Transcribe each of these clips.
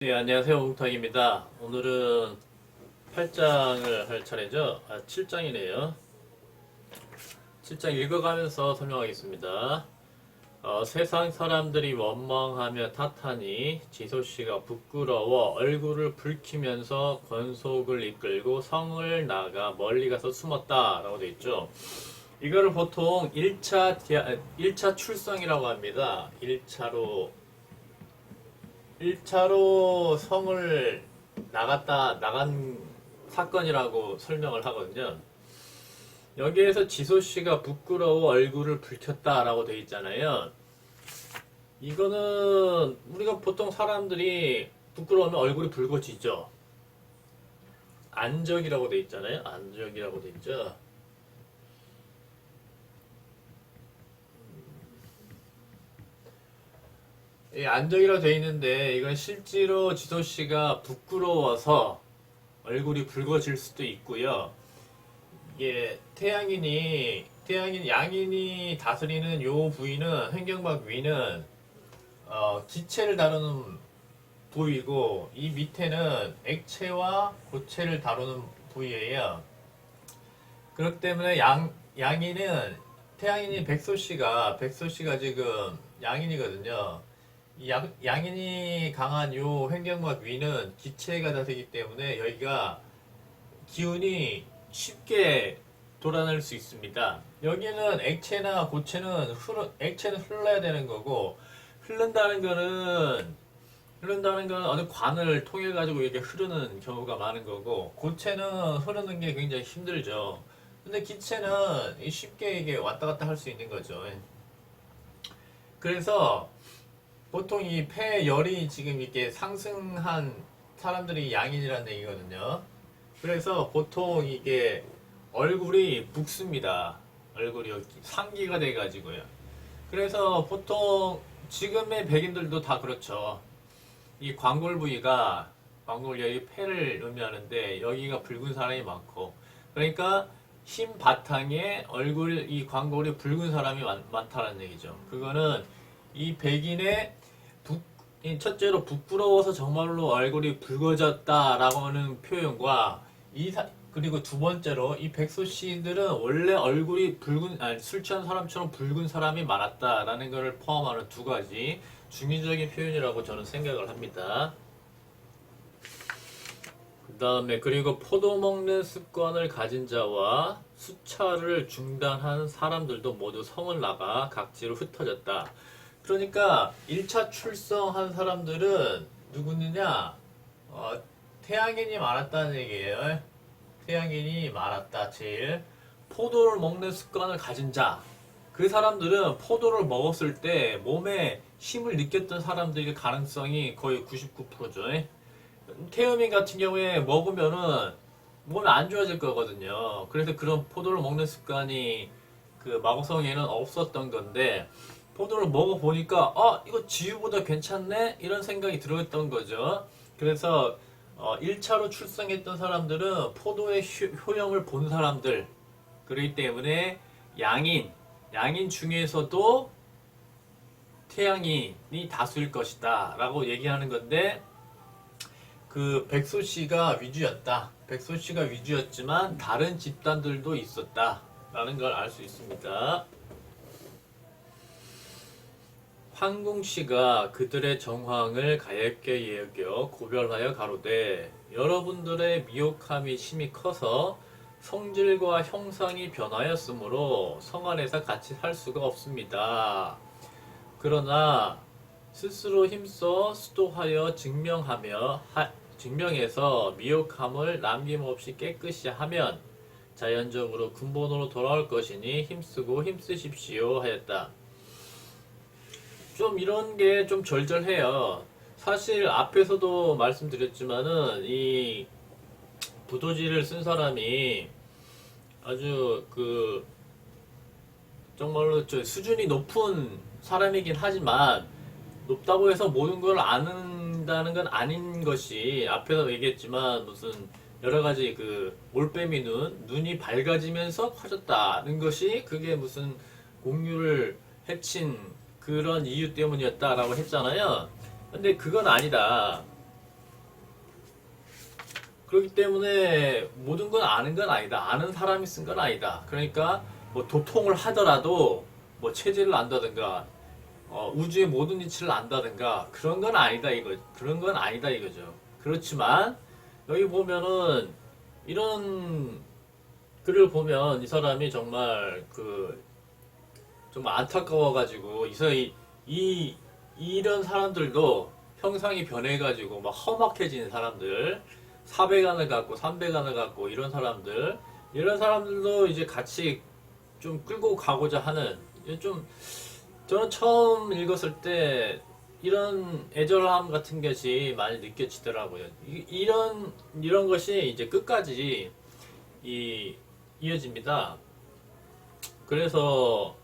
네, 안녕하세요. 웅탁입니다. 오늘은 8장을 할 차례죠. 7장이네요. 7장 읽어가면서 설명하겠습니다. 세상 사람들이 원망하며 탓하니 지소씨가 부끄러워 얼굴을 붉히면서 권속을 이끌고 성을 나가 멀리 가서 숨었다 라고 되어 있죠. 이거를 보통 1차 출성이라고 합니다. 1차로 성을 나간 사건이라고 설명을 하거든요. 여기에서 지소씨가 부끄러워 얼굴을 붉혔다라고 되어 있잖아요. 이거는 우리가 보통 사람들이 부끄러우면 얼굴이 붉어지죠. 안적이라고 되어 있잖아요. 안적이라고 되어 있죠. 이 안적이라고 되어 있는데 이건 실제로 지소씨가 부끄러워서 얼굴이 붉어질 수도 있고요. 이게 양인이 다스리는 요 부위는 횡경막 위는 기체를 다루는 부위고 이 밑에는 액체와 고체를 다루는 부위예요. 그렇기 때문에 양인은 태양인이 백소씨가 지금 양인이거든요. 양인이 강한 요 횡격막 위는 기체가 다되기 때문에 여기가 기운이 쉽게 돌아낼 수 있습니다. 여기는 액체나 고체는 액체는 흘러야 되는 거고 흐른다는 거는 어느 관을 통해 가지고 이렇게 흐르는 경우가 많은 거고 고체는 흐르는 게 굉장히 힘들죠. 근데 기체는 쉽게 이게 왔다 갔다 할 수 있는 거죠. 그래서 보통 이 폐열이 지금 이렇게 상승한 사람들이 양인이라는 얘기거든요. 그래서 보통 이게 얼굴이 붓습니다. 얼굴이 상기가 돼가지고요. 그래서 보통 지금의 백인들도 다 그렇죠. 이 광골 부위가 여기 폐를 의미하는데 여기가 붉은 사람이 많고 그러니까 흰 바탕에 이 광골이 붉은 사람이 많다는 얘기죠. 그거는 이 백인의 첫째로 부끄러워서 정말로 얼굴이 붉어졌다라고 하는 표현과 그리고 두 번째로 이 백소씨들은 원래 얼굴이 술 취한 사람처럼 붉은 사람이 많았다라는 것을 포함하는 두 가지 중의적인 표현이라고 저는 생각을 합니다. 그 다음에 그리고 포도 먹는 습관을 가진 자와 수차를 중단한 사람들도 모두 성을 나가 각지로 흩어졌다. 그러니까 1차 출성한 사람들은 누구느냐? 태양인이 많았다는 얘기예요. 태양인이 많았다. 제일 포도를 먹는 습관을 가진 자. 그 사람들은 포도를 먹었을 때 몸에 힘을 느꼈던 사람들의 가능성이 거의 99%죠. 태음인 같은 경우에 먹으면은 몸이 안 좋아질 거거든요. 그래서 그런 포도를 먹는 습관이 그 마고성에는 없었던 건데 포도를 먹어보니까 이거 지유보다 괜찮네? 이런 생각이 들었던 거죠. 그래서 1차로 출생했던 사람들은 포도의 효용을 본 사람들 그렇기 때문에 양인 중에서도 태양인이 다수일 것이다 라고 얘기하는 건데 그 백소씨가 위주였다. 백소씨가 위주였지만 다른 집단들도 있었다 라는 걸 알 수 있습니다. 황궁씨가 그들의 정황을 가엾게 여겨 고별하여 가로되 여러분들의 미혹함이 심히 커서 성질과 형상이 변하였으므로 성 안에서 같이 살 수가 없습니다. 그러나 스스로 힘써 수도하여 증명해서 미혹함을 남김없이 깨끗이 하면 자연적으로 근본으로 돌아올 것이니 힘쓰십시오 하였다. 좀 이런 게 좀 절절해요. 사실 앞에서도 말씀드렸지만은 이 부도지를 쓴 사람이 아주 정말로 수준이 높은 사람이긴 하지만 높다고 해서 모든 걸 아는다는 건 아닌 것이 앞에서 얘기했지만 무슨 여러 가지 올빼미 눈이 밝아지면서 커졌다는 것이 그게 무슨 공유를 해친 그런 이유 때문이었다라고 했잖아요. 근데 그건 아니다. 그렇기 때문에 모든 건 아는 건 아니다. 아는 사람이 쓴 건 아니다. 그러니까 뭐 도통을 하더라도 뭐 체질을 안다든가 우주의 모든 이치를 안다든가 그런 건 아니다 이거 그런 건 아니다 이거죠. 그렇지만 여기 보면은 이런 글을 보면 이 사람이 정말 정말 안타까워가지고 이런 사람들도 형상이 변해가지고 막 험악해진 사람들, 사배관을 갖고 삼배관을 갖고 이런 사람들도 이제 같이 좀 끌고 가고자 하는 좀 저는 처음 읽었을 때 이런 애절함 같은 것이 많이 느껴지더라고요. 이런 것이 이제 끝까지 이어집니다. 그래서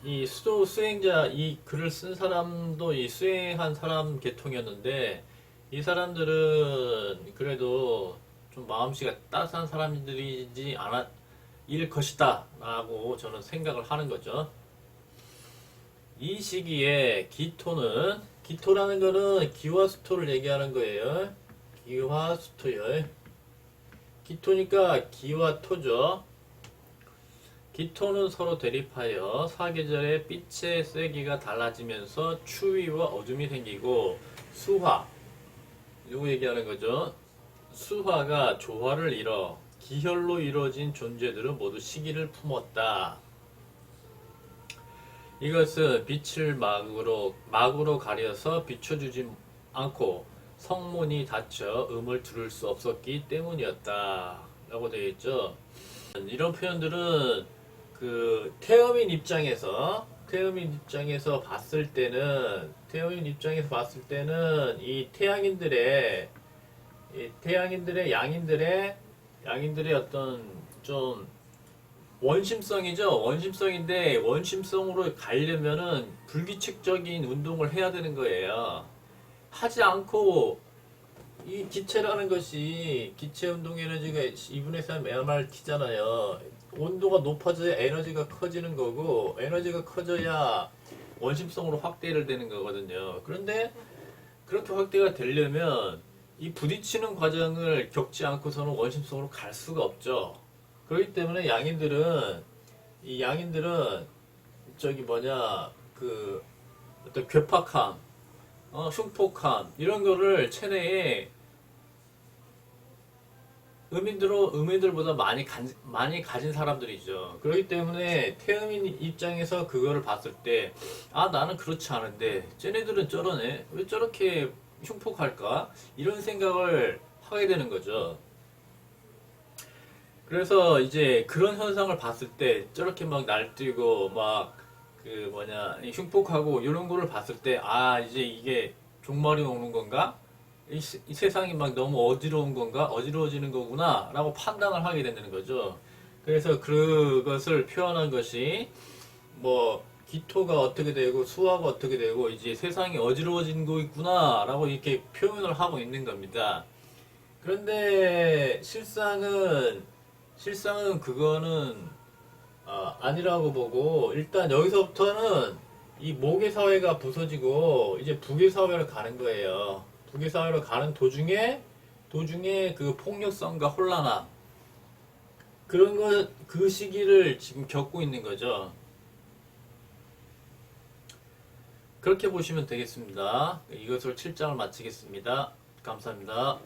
이 수도 수행자 이 글을 쓴 사람도 이 수행한 사람 계통이었는데 이 사람들은 그래도 좀 마음씨가 따뜻한 사람들이지 않을 것이다 라고 저는 생각을 하는 거죠. 이 시기에 기토라는 거는 기와수토를 얘기하는 거예요. 기와수토요. 기토니까 기와토죠. 기토는 서로 대립하여 사계절의 빛의 세기가 달라지면서 추위와 어둠이 생기고 수화, 이거 얘기하는 거죠. 수화가 조화를 이뤄 기혈로 이루어진 존재들은 모두 시기를 품었다. 이것은 빛을 막으로 가려서 비춰주지 않고 성문이 닫혀 음을 들을 수 없었기 때문이었다. 라고 되어 있죠. 이런 표현들은 태음인 입장에서 봤을 때는 이 양인들의 어떤 좀 원심성이죠. 원심성인데 원심성으로 가려면은 불규칙적인 운동을 해야 되는 거예요. 하지 않고 이 기체라는 것이 기체 운동 에너지가 2분의 3 mRT잖아요. 온도가 높아져야 에너지가 커지는 거고 에너지가 커져야 원심성으로 확대를 되는 거거든요. 그런데 그렇게 확대가 되려면 이 부딪히는 과정을 겪지 않고서는 원심성으로 갈 수가 없죠. 그렇기 때문에 양인들은 어떤 괴팍함, 흉폭함 이런 거를 체내에 음인들보다 많이 가진 사람들이죠. 그렇기 때문에 태음인 입장에서 그거를 봤을 때, 나는 그렇지 않은데, 쟤네들은 저러네? 왜 저렇게 흉폭할까? 이런 생각을 하게 되는 거죠. 그래서 이제 그런 현상을 봤을 때, 저렇게 막 날뛰고, 흉폭하고, 이런 거를 봤을 때, 이제 이게 종말이 오는 건가? 이 세상이 막 너무 어지러운 건가? 어지러워지는 거구나? 라고 판단을 하게 되는 거죠. 그래서 그것을 표현한 것이, 기토가 어떻게 되고, 수화가 어떻게 되고, 이제 세상이 어지러워진 거 있구나? 라고 이렇게 표현을 하고 있는 겁니다. 그런데 실상은 그거는, 아니라고 보고, 일단 여기서부터는 이 모계 사회가 부서지고, 이제 부계 사회로 가는 거예요. 부계사회로 가는 도중에 그 폭력성과 혼란함 그 시기를 지금 겪고 있는 거죠. 그렇게 보시면 되겠습니다. 이것으로 7장을 마치겠습니다. 감사합니다.